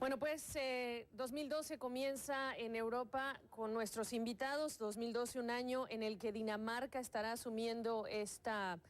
Bueno, pues 2012 comienza en Europa con nuestros invitados. 2012, un año en el que Dinamarca estará asumiendo esta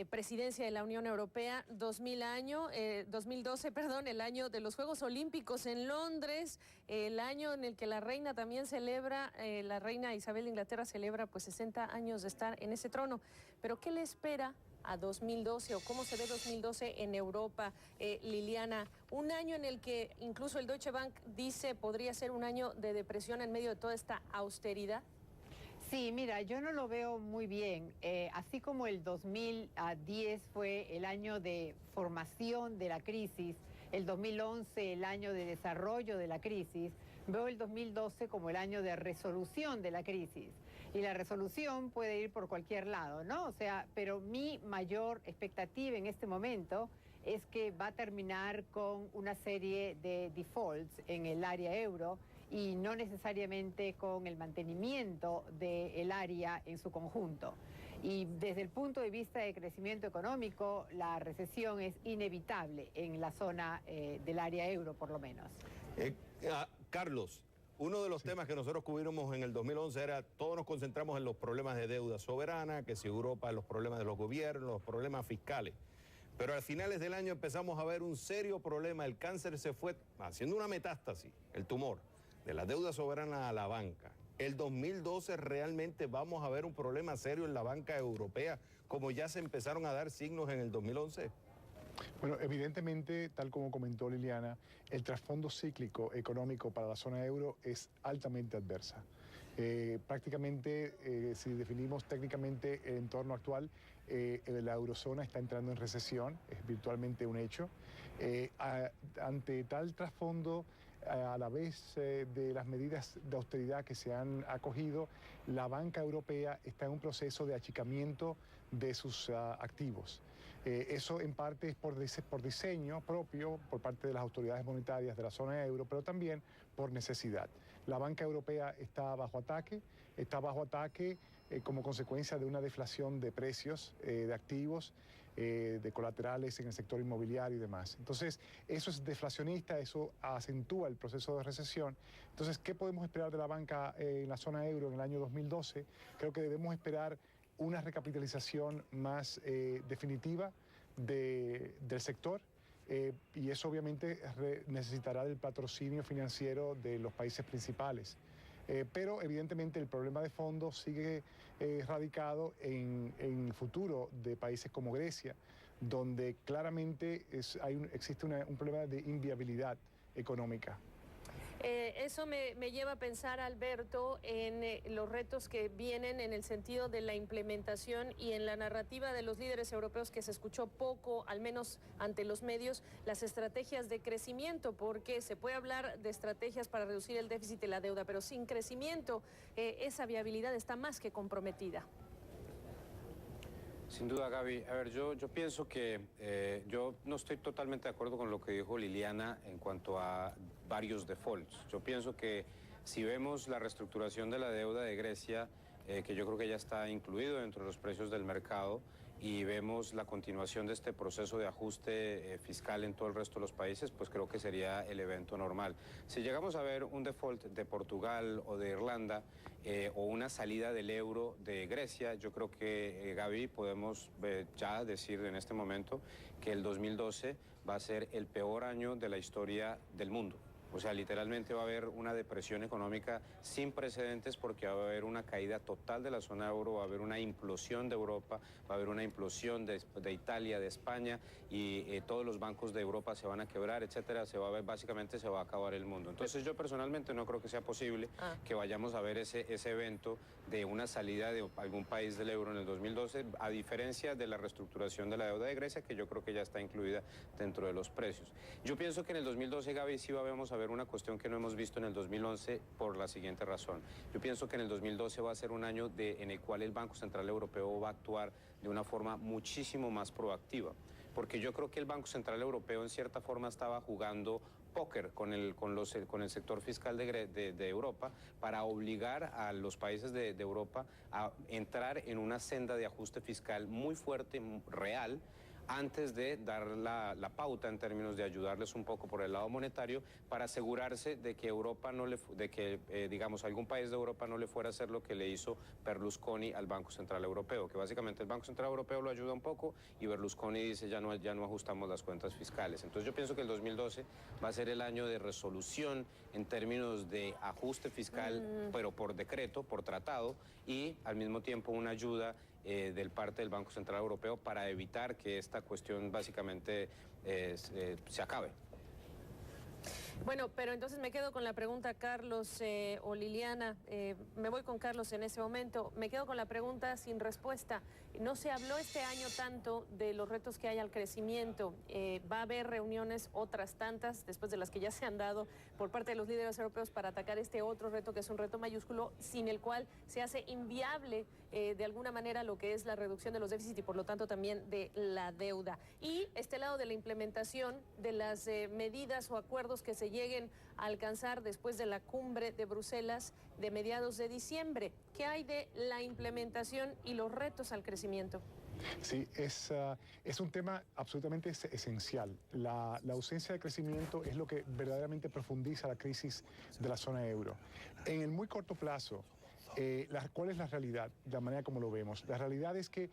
presidencia de la Unión Europea. 2012, perdón, el año de los Juegos Olímpicos en Londres, el año en el que la reina también celebra, la reina Isabel de Inglaterra celebra pues 60 años de estar en ese trono. Pero ¿qué le espera a 2012 o cómo se ve 2012 en Europa, Liliana? Un año en el que incluso el Deutsche Bank dice podría ser un año de depresión en medio de toda esta austeridad. Sí, mira, yo no lo veo muy bien. Así como el 2010 fue el año de formación de la crisis, el 2011 el año de desarrollo de la crisis, veo el 2012 como el año de resolución de la crisis. Y la resolución puede ir por cualquier lado, ¿no? O sea, pero mi mayor expectativa en este momento es que va a terminar con una serie de defaults en el área euro y no necesariamente con el mantenimiento del área en su conjunto. Y desde el punto de vista de crecimiento económico, la recesión es inevitable en la zona del área euro, por lo menos. Carlos, uno de los temas que nosotros cubrimos en el 2011 era, todos nos concentramos en los problemas de deuda soberana, que si Europa, los problemas de los gobiernos, los problemas fiscales. Pero a finales del año empezamos a ver un serio problema. El cáncer se fue haciendo una metástasis, el tumor, de la deuda soberana a la banca. El 2012 realmente vamos a ver un problema serio en la banca europea, como ya se empezaron a dar signos en el 2011. Bueno, evidentemente, tal como comentó Liliana, el trasfondo cíclico económico para la zona euro es altamente adversa. Prácticamente, si definimos técnicamente el entorno actual, la eurozona está entrando en recesión, es virtualmente un hecho. Ante tal trasfondo, a la vez de las medidas de austeridad que se han acogido, la banca europea está en un proceso de achicamiento de sus activos. Eso en parte es por diseño propio por parte de las autoridades monetarias de la zona euro, pero también por necesidad. La banca europea está bajo ataque como consecuencia de una deflación de precios de activos, de colaterales en el sector inmobiliario y demás. Entonces, eso es deflacionista, eso acentúa el proceso de recesión. Entonces, ¿qué podemos esperar de la banca en la zona euro en el año 2012? Creo que debemos esperar una recapitalización más definitiva del sector. Y eso obviamente necesitará del patrocinio financiero de los países principales. Pero evidentemente el problema de fondo sigue radicado en el futuro de países como Grecia, donde claramente existe un problema de inviabilidad económica. Eso me lleva a pensar, Alberto, en los retos que vienen en el sentido de la implementación y en la narrativa de los líderes europeos, que se escuchó poco, al menos ante los medios, las estrategias de crecimiento, porque se puede hablar de estrategias para reducir el déficit y la deuda, pero sin crecimiento esa viabilidad está más que comprometida. Sin duda, Gaby. A ver, yo pienso que yo no estoy totalmente de acuerdo con lo que dijo Liliana en cuanto a varios defaults. Yo pienso que si vemos la reestructuración de la deuda de Grecia, que yo creo que ya está incluido dentro de los precios del mercado, y vemos la continuación de este proceso de ajuste fiscal en todo el resto de los países, pues creo que sería el evento normal. Si llegamos a ver un default de Portugal o de Irlanda, o una salida del euro de Grecia, yo creo que, Gaby, podemos ya decir en este momento que el 2012 va a ser el peor año de la historia del mundo. O sea, literalmente va a haber una depresión económica sin precedentes, porque va a haber una caída total de la zona euro, va a haber una implosión de Europa, va a haber una implosión de Italia, de España, y todos los bancos de Europa se van a quebrar, etcétera. Básicamente se va a acabar el mundo. Entonces yo personalmente no creo que sea posible que vayamos a ver ese evento de una salida de algún país del euro en el 2012, a diferencia de la reestructuración de la deuda de Grecia, que yo creo que ya está incluida dentro de los precios. Yo pienso que en el 2012, Gaby, sí vamos a ver una cuestión que no hemos visto en el 2011 por la siguiente razón. Yo pienso que en el 2012 va a ser un año en el cual el Banco Central Europeo va a actuar de una forma muchísimo más proactiva, porque yo creo que el Banco Central Europeo en cierta forma estaba jugando póker con el sector fiscal de Europa, para obligar a los países de Europa a entrar en una senda de ajuste fiscal muy fuerte, real, antes de dar la pauta en términos de ayudarles un poco por el lado monetario para asegurarse de que Europa no le, digamos, algún país de Europa no le fuera a hacer lo que le hizo Berlusconi al Banco Central Europeo, que básicamente el Banco Central Europeo lo ayuda un poco y Berlusconi dice ya no ajustamos las cuentas fiscales. Entonces yo pienso que el 2012 va a ser el año de resolución en términos de ajuste fiscal, pero por decreto, por tratado, y al mismo tiempo una ayuda del parte del Banco Central Europeo para evitar que esta cuestión básicamente se acabe. Bueno, pero entonces me quedo con la pregunta, Carlos o Liliana, me voy con Carlos en ese momento, me quedo con la pregunta sin respuesta. No se habló este año tanto de los retos que hay al crecimiento, va a haber reuniones otras tantas, después de las que ya se han dado por parte de los líderes europeos para atacar este otro reto, que es un reto mayúsculo, sin el cual se hace inviable de alguna manera lo que es la reducción de los déficits y por lo tanto también de la deuda. Y este lado de la implementación de las medidas o acuerdos que se lleguen a alcanzar después de la cumbre de Bruselas de mediados de diciembre. ¿Qué hay de la implementación y los retos al crecimiento? Sí, es un tema absolutamente esencial. La ausencia de crecimiento es lo que verdaderamente profundiza la crisis de la zona euro. En el muy corto plazo, ¿cuál es la realidad? De la manera como lo vemos. La realidad es que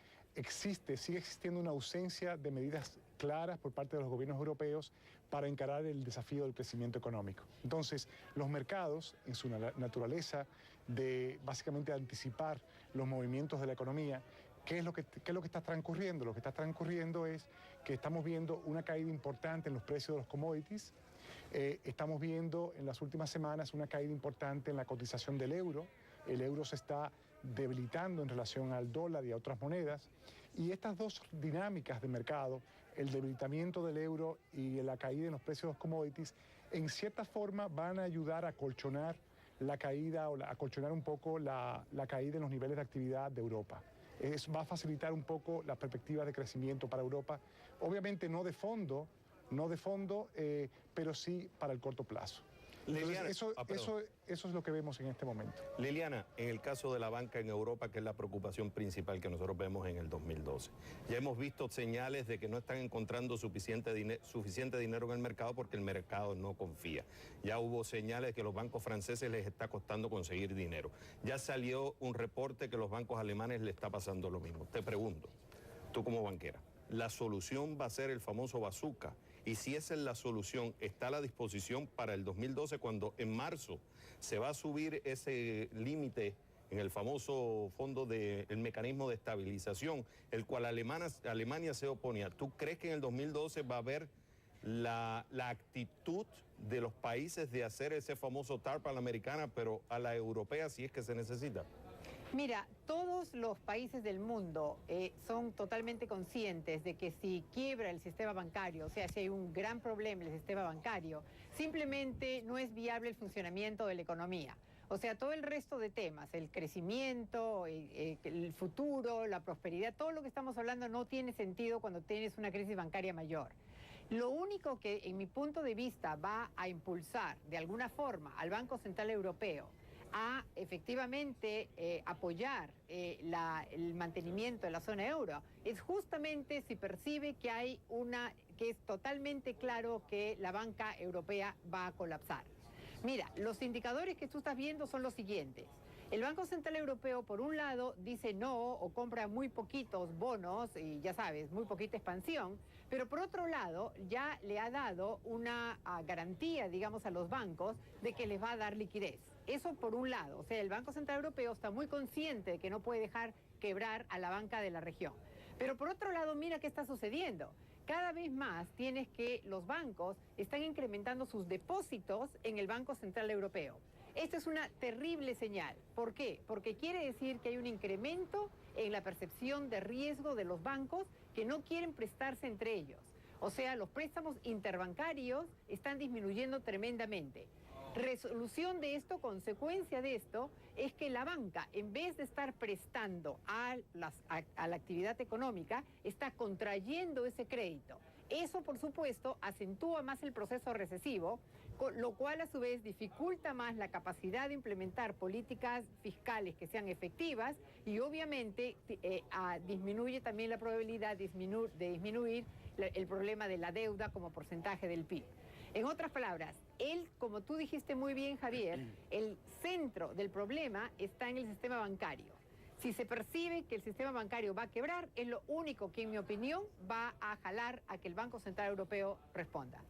sigue existiendo una ausencia de medidas claras por parte de los gobiernos europeos para encarar el desafío del crecimiento económico. Entonces, los mercados, en su naturaleza de básicamente anticipar los movimientos de la economía, ¿qué es lo que está transcurriendo? Lo que está transcurriendo es que estamos viendo una caída importante en los precios de los commodities, estamos viendo en las últimas semanas una caída importante en la cotización del euro, el euro se está debilitando en relación al dólar y a otras monedas, y estas dos dinámicas de mercado, el debilitamiento del euro y la caída en los precios de los commodities, en cierta forma van a ayudar a acolchonar la caída o acolchonar un poco la caída en los niveles de actividad de Europa. Va a facilitar un poco las perspectivas de crecimiento para Europa, obviamente no de fondo, pero sí para el corto plazo. Liliana, eso es lo que vemos en este momento. Liliana, en el caso de la banca en Europa, que es la preocupación principal que nosotros vemos en el 2012, ya hemos visto señales de que no están encontrando suficiente dinero en el mercado porque el mercado no confía. Ya hubo señales de que los bancos franceses les está costando conseguir dinero. Ya salió un reporte que los bancos alemanes les está pasando lo mismo. Te pregunto, tú como banquera, ¿la solución va a ser el famoso bazooka? Y si esa es la solución, ¿está a la disposición para el 2012 cuando en marzo se va a subir ese límite en el famoso fondo del mecanismo de estabilización, el cual Alemania se oponía? ¿Tú crees que en el 2012 va a haber la actitud de los países de hacer ese famoso TARP a la americana, pero a la europea si es que se necesita? Mira, todos los países del mundo son totalmente conscientes de que si quiebra el sistema bancario, o sea, si hay un gran problema en el sistema bancario, simplemente no es viable el funcionamiento de la economía. O sea, todo el resto de temas, el crecimiento, el futuro, la prosperidad, todo lo que estamos hablando no tiene sentido cuando tienes una crisis bancaria mayor. Lo único que, en mi punto de vista, va a impulsar de alguna forma al Banco Central Europeo a efectivamente apoyar el mantenimiento de la zona euro, es justamente si percibe que que es totalmente claro que la banca europea va a colapsar. Mira, los indicadores que tú estás viendo son los siguientes. El Banco Central Europeo, por un lado, dice no o compra muy poquitos bonos y ya sabes, muy poquita expansión, pero por otro lado ya le ha dado una garantía, digamos, a los bancos de que les va a dar liquidez. Eso por un lado, o sea, el Banco Central Europeo está muy consciente de que no puede dejar quebrar a la banca de la región. Pero por otro lado, mira qué está sucediendo. Cada vez más tienes que los bancos están incrementando sus depósitos en el Banco Central Europeo. Esta es una terrible señal. ¿Por qué? Porque quiere decir que hay un incremento en la percepción de riesgo de los bancos que no quieren prestarse entre ellos. O sea, los préstamos interbancarios están disminuyendo tremendamente. Resolución de esto, consecuencia de esto, es que la banca, en vez de estar prestando a la actividad económica, está contrayendo ese crédito. Eso, por supuesto, acentúa más el proceso recesivo, lo cual a su vez dificulta más la capacidad de implementar políticas fiscales que sean efectivas y obviamente disminuye también la probabilidad de disminuir el problema de la deuda como porcentaje del PIB. En otras palabras, como tú dijiste muy bien, Javier, el centro del problema está en el sistema bancario. Si se percibe que el sistema bancario va a quebrar, es lo único que, en mi opinión, va a jalar a que el Banco Central Europeo responda.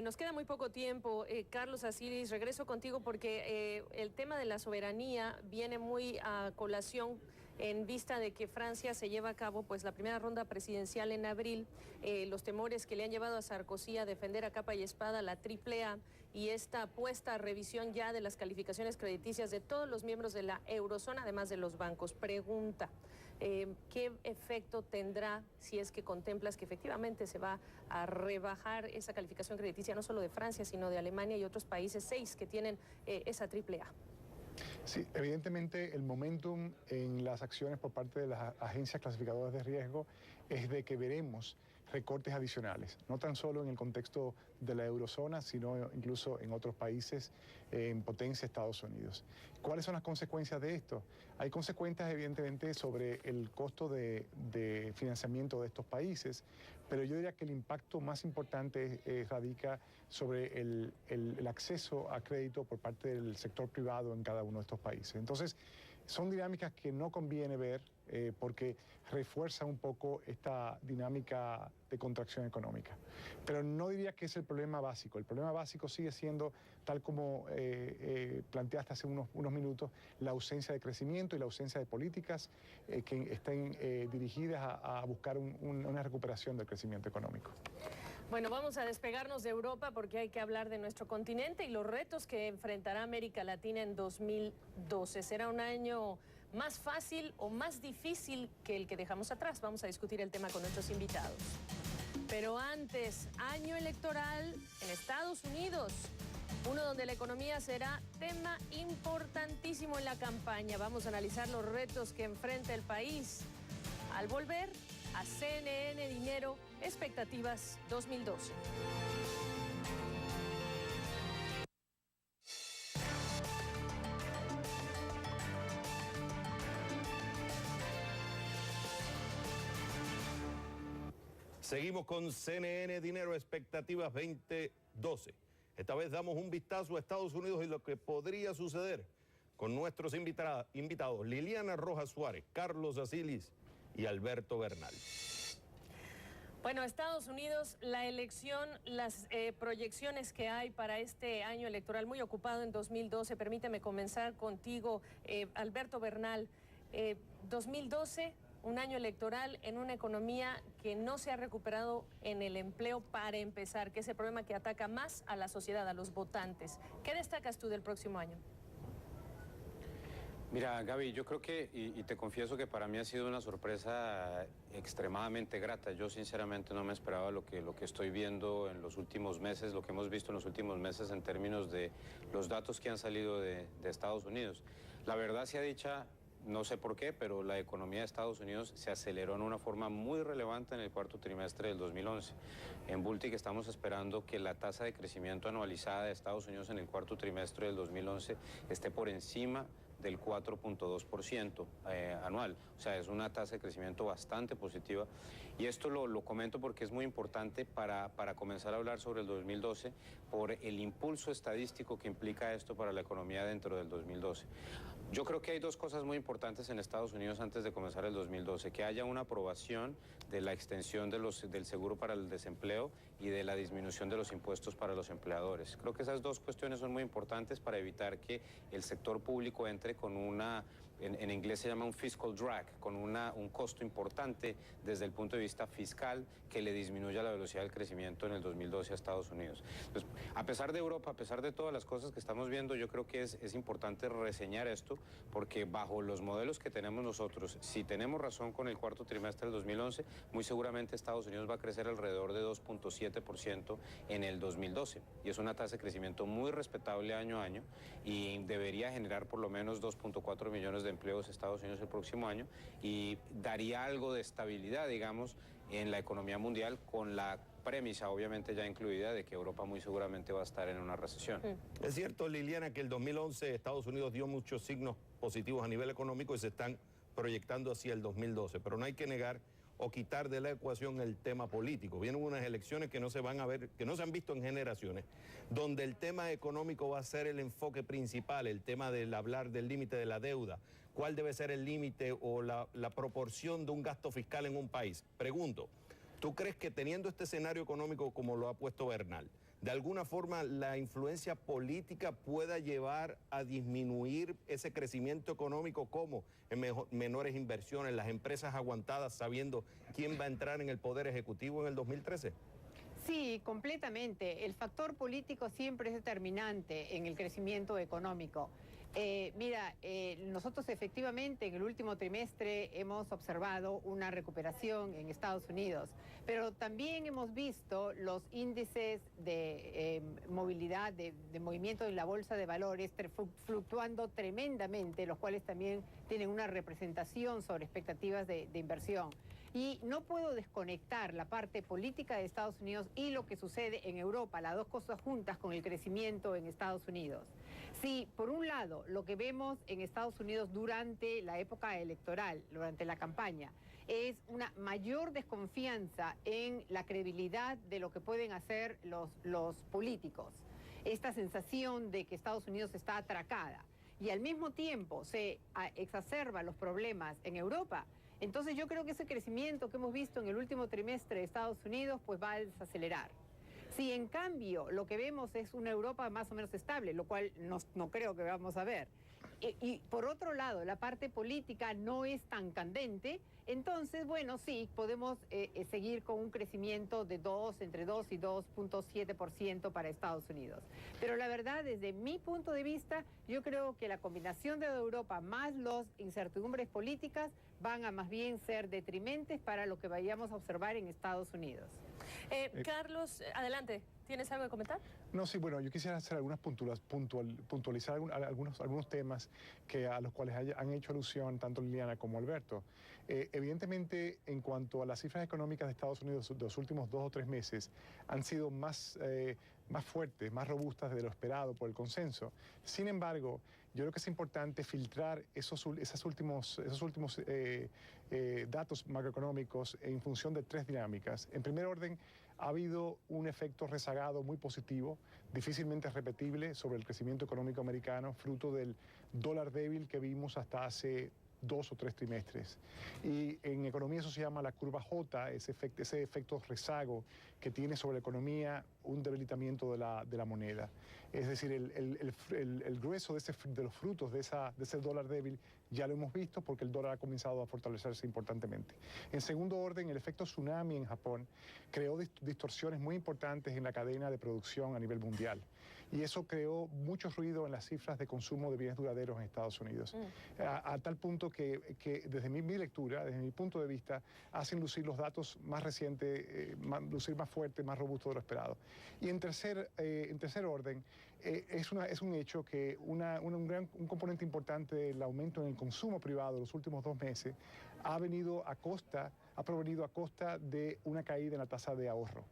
Nos queda muy poco tiempo. Carlos Asilis, regreso contigo porque el tema de la soberanía viene muy a colación en vista de que Francia se lleva a cabo pues la primera ronda presidencial en abril, los temores que le han llevado a Sarkozy a defender a capa y espada la AAA y esta puesta a revisión ya de las calificaciones crediticias de todos los miembros de la eurozona, además de los bancos. Pregunta, ¿qué efecto tendrá si es que contemplas que efectivamente se va a rebajar esa calificación crediticia no solo de Francia, sino de Alemania y otros países, 6 que tienen esa AAA? Sí, evidentemente el momentum en las acciones por parte de las agencias clasificadoras de riesgo es de que veremos recortes adicionales, no tan solo en el contexto de la eurozona, sino incluso en otros países en potencia Estados Unidos. ¿Cuáles son las consecuencias de esto? Hay consecuencias evidentemente sobre el costo de financiamiento de estos países, pero yo diría que el impacto más importante radica sobre el acceso a crédito por parte del sector privado en cada uno de estos países. Entonces, son dinámicas que no conviene ver porque refuerzan un poco esta dinámica de contracción económica. Pero no diría que es el problema básico. El problema básico sigue siendo, tal como planteaste hace unos minutos, la ausencia de crecimiento y la ausencia de políticas que estén dirigidas a buscar una recuperación del crecimiento económico. Bueno, vamos a despegarnos de Europa porque hay que hablar de nuestro continente y los retos que enfrentará América Latina en 2012. ¿Será un año más fácil o más difícil que el que dejamos atrás? Vamos a discutir el tema con nuestros invitados. Pero antes, año electoral en Estados Unidos, uno donde la economía será tema importantísimo en la campaña. Vamos a analizar los retos que enfrenta el país al volver a CNN Dinero Expectativas 2012. Seguimos con CNN Dinero Expectativas 2012. Esta vez damos un vistazo a Estados Unidos y lo que podría suceder con nuestros invitados Liliana Rojas Suárez, Carlos Asilis y Alberto Bernal. Bueno, Estados Unidos, la elección, las proyecciones que hay para este año electoral muy ocupado en 2012. Permíteme comenzar contigo, Alberto Bernal. 2012, un año electoral en una economía que no se ha recuperado en el empleo para empezar, que es el problema que ataca más a la sociedad, a los votantes. ¿Qué destacas tú del próximo año? Mira, Gaby, yo creo que, y te confieso que para mí ha sido una sorpresa extremadamente grata. Yo sinceramente no me esperaba lo que estoy viendo en los últimos meses, lo que hemos visto en los últimos meses en términos de los datos que han salido de Estados Unidos. La verdad sea dicha, no sé por qué, pero la economía de Estados Unidos se aceleró en una forma muy relevante en el cuarto trimestre del 2011. En Bultic estamos esperando que la tasa de crecimiento anualizada de Estados Unidos en el cuarto trimestre del 2011 esté por encima del 4.2% anual. O sea, es una tasa de crecimiento bastante positiva. Y esto lo comento porque es muy importante para comenzar a hablar sobre el 2012 por el impulso estadístico que implica esto para la economía dentro del 2012. Yo creo que hay dos cosas muy importantes en Estados Unidos antes de comenzar el 2012, que haya una aprobación de la extensión del seguro para el desempleo y de la disminución de los impuestos para los empleadores. Creo que esas dos cuestiones son muy importantes para evitar que el sector público entre con una, en inglés se llama un fiscal drag, con un costo importante desde el punto de vista fiscal que le disminuya la velocidad del crecimiento en el 2012 a Estados Unidos. Entonces, a pesar de Europa, a pesar de todas las cosas que estamos viendo, yo creo que es importante reseñar esto porque bajo los modelos que tenemos nosotros, si tenemos razón con el cuarto trimestre del 2011, muy seguramente Estados Unidos va a crecer alrededor de 2.7% en el 2012 y es una tasa de crecimiento muy respetable año a año y debería generar por lo menos 2.4 millones de empleos en Estados Unidos el próximo año y daría algo de estabilidad, digamos, en la economía mundial con la premisa obviamente ya incluida de que Europa muy seguramente va a estar en una recesión. Es cierto, Liliana, que el 2011 Estados Unidos dio muchos signos positivos a nivel económico y se están proyectando hacia el 2012, pero no hay que negar o quitar de la ecuación el tema político. Vienen unas elecciones que no se van a ver, que no se han visto en generaciones, donde el tema económico va a ser el enfoque principal, el tema del hablar del límite de la deuda, cuál debe ser el límite o la proporción de un gasto fiscal en un país. Pregunto, ¿tú crees que teniendo este escenario económico como lo ha puesto Bernal, de alguna forma la influencia política pueda llevar a disminuir ese crecimiento económico, como en menores inversiones, las empresas aguantadas sabiendo quién va a entrar en el Poder Ejecutivo en el 2013? Sí, completamente. El factor político siempre es determinante en el crecimiento económico. Nosotros efectivamente en el último trimestre hemos observado una recuperación en Estados Unidos, pero también hemos visto los índices de movilidad, de movimiento en la bolsa de valores fluctuando tremendamente, los cuales también tienen una representación sobre expectativas de inversión. Y no puedo desconectar la parte política de Estados Unidos y lo que sucede en Europa, las dos cosas juntas con el crecimiento en Estados Unidos. Sí, por un lado, lo que vemos en Estados Unidos durante la época electoral, durante la campaña, es una mayor desconfianza en la credibilidad de lo que pueden hacer los políticos. Esta sensación de que Estados Unidos está atracada y al mismo tiempo se exacerban los problemas en Europa. Entonces yo creo que ese crecimiento que hemos visto en el último trimestre de Estados Unidos pues va a desacelerar. Si en cambio lo que vemos es una Europa más o menos estable, lo cual no creo que vamos a ver, y por otro lado la parte política no es tan candente, entonces bueno, sí, podemos seguir con un crecimiento de entre 2 y 2.7% para Estados Unidos. Pero la verdad, desde mi punto de vista, yo creo que la combinación de Europa más las incertidumbres políticas van a más bien ser detrimentes para lo que vayamos a observar en Estados Unidos. Carlos, adelante. ¿Tienes algo que comentar? No, sí, bueno, yo quisiera hacer puntualizar algunos temas a los cuales han hecho alusión tanto Liliana como Alberto. Evidentemente, en cuanto a las cifras económicas de Estados Unidos de los últimos 2 o 3 meses, han sido más fuertes, más robustas de lo esperado por el consenso. Sin embargo, yo creo que es importante filtrar esos últimos datos macroeconómicos en función de 3 dinámicas. En primer orden, ha habido un efecto rezagado muy positivo, difícilmente repetible, sobre el crecimiento económico americano, fruto del dólar débil que vimos hasta hace 2 o 3 trimestres. Y en economía eso se llama la curva J, ese efecto rezago que tiene sobre la economía un debilitamiento de la moneda. Es decir, el grueso de los frutos de ese dólar débil ya lo hemos visto porque el dólar ha comenzado a fortalecerse importantemente. En segundo orden, el efecto tsunami en Japón creó distorsiones muy importantes en la cadena de producción a nivel mundial. Y eso creó mucho ruido en las cifras de consumo de bienes duraderos en Estados Unidos. A tal punto que desde mi lectura, desde mi punto de vista, hacen lucir los datos más recientes, lucir más fuerte, más robusto de lo esperado. Y en tercer orden, es un hecho que un componente importante del aumento en el consumo privado de los últimos 2 meses ha provenido a costa de una caída en la tasa de ahorro,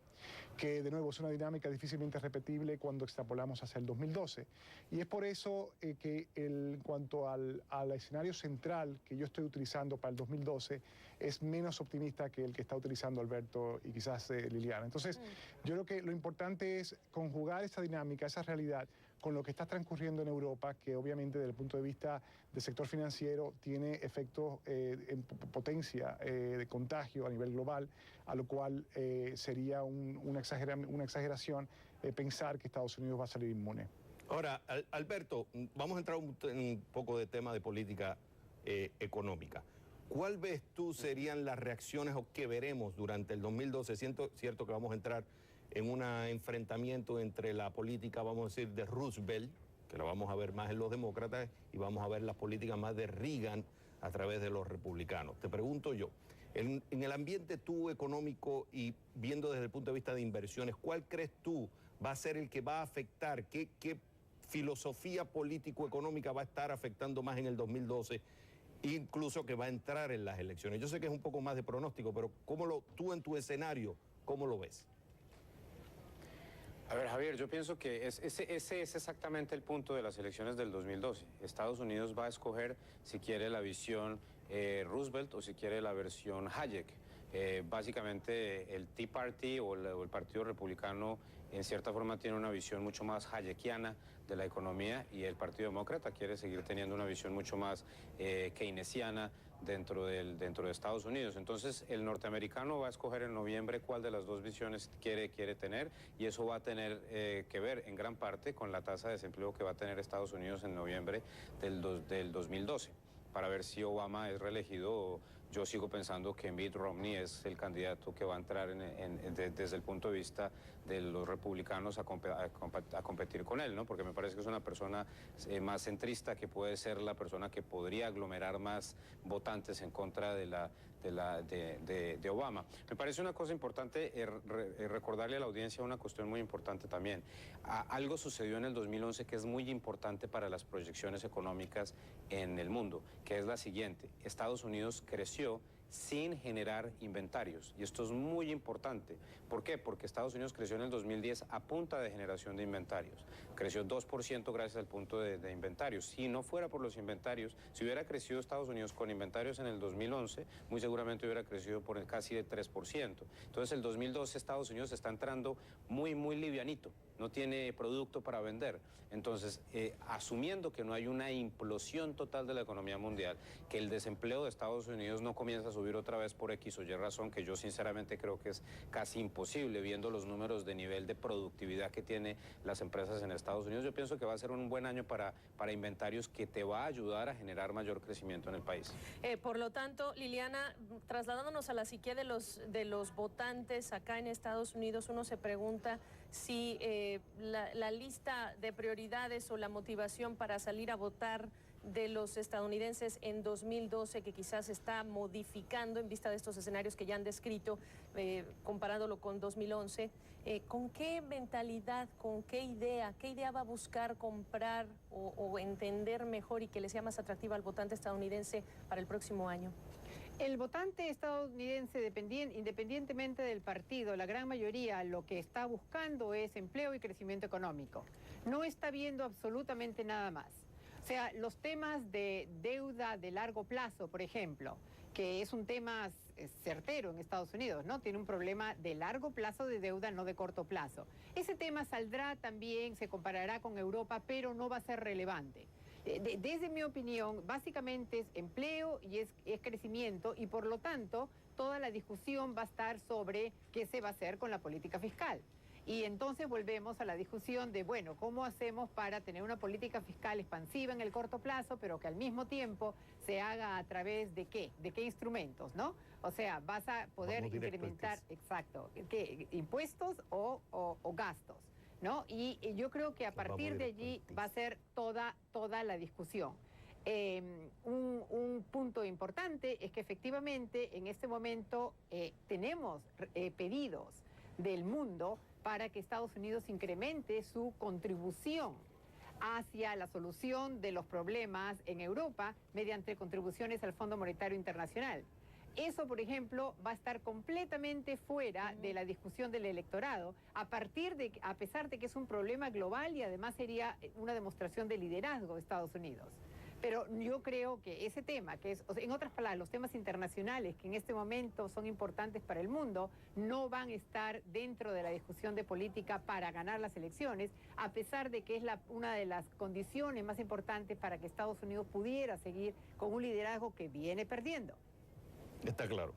que de nuevo es una dinámica difícilmente repetible cuando extrapolamos hacia el 2012. Y es por eso que en cuanto al escenario central que yo estoy utilizando para el 2012 es menos optimista que el que está utilizando Alberto y quizás Liliana. Entonces, yo creo que lo importante es conjugar esa dinámica, esa realidad, con lo que está transcurriendo en Europa, que obviamente desde el punto de vista del sector financiero tiene efectos en potencia de contagio a nivel global, a lo cual sería una exageración pensar que Estados Unidos va a salir inmune. Ahora, Alberto, vamos a entrar un poco de tema de política económica. ¿Cuál ves tú serían las reacciones o que veremos durante el 2012? Cierto que vamos a entrar en un enfrentamiento entre la política, vamos a decir, de Roosevelt, que la vamos a ver más en los demócratas, y vamos a ver las políticas más de Reagan a través de los republicanos. Te pregunto yo, en el ambiente tú económico y viendo desde el punto de vista de inversiones, ¿cuál crees tú va a ser el que va a afectar? ¿Qué filosofía político-económica va a estar afectando más en el 2012? Incluso que va a entrar en las elecciones. Yo sé que es un poco más de pronóstico, pero tú en tu escenario, ¿cómo lo ves? A ver, Javier, yo pienso que ese es exactamente el punto de las elecciones del 2012. Estados Unidos va a escoger si quiere la visión Roosevelt o si quiere la versión Hayek. Básicamente el Tea Party o el Partido Republicano en cierta forma tiene una visión mucho más hayekiana de la economía y el Partido Demócrata quiere seguir teniendo una visión mucho más keynesiana dentro de Estados Unidos. Entonces el norteamericano va a escoger en noviembre cuál de las dos visiones quiere tener y eso va a tener que ver en gran parte con la tasa de desempleo que va a tener Estados Unidos en noviembre del 2012 para ver si Obama es reelegido o yo sigo pensando que Mitt Romney es el candidato que va a entrar desde el punto de vista de los republicanos a competir con él, ¿no? Porque me parece que es una persona más centrista, que puede ser la persona que podría aglomerar más votantes en contra de Obama. Me parece una cosa importante recordarle a la audiencia una cuestión muy importante también. Algo sucedió en el 2011 que es muy importante para las proyecciones económicas en el mundo, que es la siguiente. Estados Unidos creció sin generar inventarios. Y esto es muy importante. ¿Por qué? Porque Estados Unidos creció en el 2010 a punta de generación de inventarios. Creció 2% gracias al punto de inventarios. Si no fuera por los inventarios, si hubiera crecido Estados Unidos con inventarios en el 2011, muy seguramente hubiera crecido por casi de 3%. Entonces el 2012 Estados Unidos está entrando muy livianito. No tiene producto para vender. Entonces, asumiendo que no hay una implosión total de la economía mundial, que el desempleo de Estados Unidos no comienza a subir otra vez por X o Y razón, que yo sinceramente creo que es casi imposible viendo los números de nivel de productividad que tienen las empresas en Estados Unidos, yo pienso que va a ser un buen año para inventarios que te va a ayudar a generar mayor crecimiento en el país. Por lo tanto, Liliana, trasladándonos a la psique de los votantes acá en Estados Unidos, uno se pregunta si la lista de prioridades o la motivación para salir a votar de los estadounidenses en 2012, que quizás está modificando en vista de estos escenarios que ya han descrito, comparándolo con 2011, ¿con qué mentalidad, con qué idea va a buscar comprar o entender mejor y que le sea más atractiva al votante estadounidense para el próximo año? El votante estadounidense, independientemente del partido, la gran mayoría lo que está buscando es empleo y crecimiento económico. No está viendo absolutamente nada más. O sea, los temas de deuda de largo plazo, por ejemplo, que es un tema certero en Estados Unidos, ¿no? Tiene un problema de largo plazo de deuda, no de corto plazo. Ese tema saldrá también, se comparará con Europa, pero no va a ser relevante. Desde mi opinión, básicamente es empleo y es crecimiento y por lo tanto toda la discusión va a estar sobre qué se va a hacer con la política fiscal. Y entonces volvemos a la discusión de, bueno, ¿cómo hacemos para tener una política fiscal expansiva en el corto plazo, pero que al mismo tiempo se haga a través de qué? ¿De qué instrumentos, no? O sea, vas a poder incrementar, exacto, ¿qué? Impuestos o gastos, ¿no? Y yo creo que a partir de allí va a ser toda la discusión. Un punto importante es que efectivamente en este momento tenemos pedidos del mundo para que Estados Unidos incremente su contribución hacia la solución de los problemas en Europa mediante contribuciones al Fondo Monetario Internacional. Eso, por ejemplo, va a estar completamente fuera de la discusión del electorado, a pesar de que es un problema global y además sería una demostración de liderazgo de Estados Unidos. Pero yo creo que ese tema, que es, o sea, en otras palabras, los temas internacionales que en este momento son importantes para el mundo, no van a estar dentro de la discusión de política para ganar las elecciones, a pesar de que es una de las condiciones más importantes para que Estados Unidos pudiera seguir con un liderazgo que viene perdiendo. Está claro.